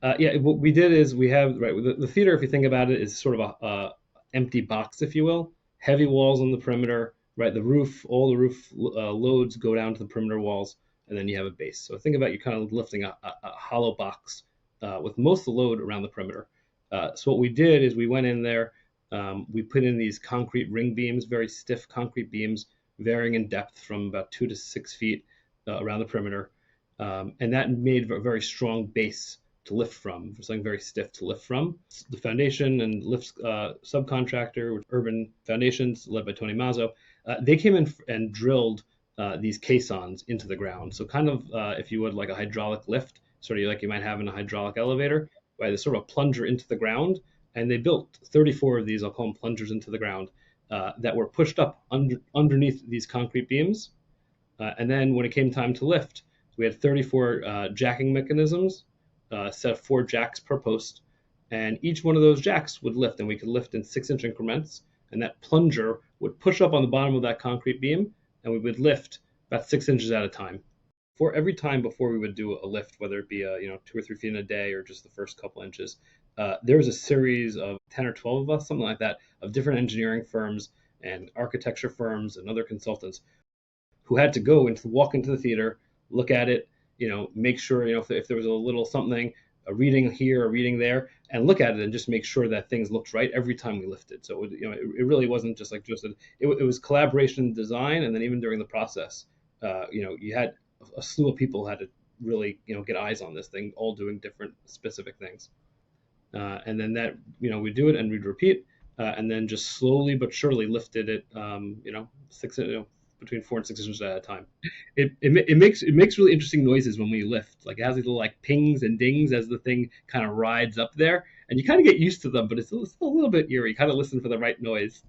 Yeah, what we did is we have right the theater. If you think about it, is sort of a empty box, if you will. Heavy walls on the perimeter, right? The roof, all the roof loads go down to the perimeter walls, and then you have a base. So think about you kind of lifting a hollow box with most of the load around the perimeter. So what we did is we went in there, we put in these concrete ring beams, very stiff concrete beams, varying in depth from about 2 to 6 feet around the perimeter, and that made a very strong base to lift from, for something very stiff to lift from. The foundation and lift subcontractor, which Urban Foundations, led by Tony Mazzo, they came in and drilled these caissons into the ground. So kind of, if you would, like a hydraulic lift, sort of like you might have in a hydraulic elevator, right? They sort of a plunger into the ground, and they built 34 of these. I'll call them plungers into the ground that were pushed up underneath these concrete beams. And then when it came time to lift, we had 34 jacking mechanisms, set of 4 jacks per post, and each one of those jacks would lift, and we could lift in 6-inch increments. And that plunger would push up on the bottom of that concrete beam, and we would lift about 6 inches at a time. For every time before we would do a lift, whether it be 2 or 3 feet in a day or just the first couple inches, there was a series of 10 or 12 of us, something like that, of different engineering firms and architecture firms and other consultants who had to go into walk into the theater, look at it, make sure if there was a little something, a reading here, a reading there, and look at it and just make sure that things looked right every time we lifted. So it really wasn't just like it was collaboration and design, and then even during the process, you had a slew of people had to really get eyes on this thing, all doing different specific things. And then that we'd do it and we'd repeat, and then just slowly but surely lifted it, six, between 4 and 6 inches at a time. It makes really interesting noises when we lift. Like it has these little like pings and dings as the thing kind of rides up there, and you kind of get used to them, but it's still a little bit eerie. You kind of listen for the right noise.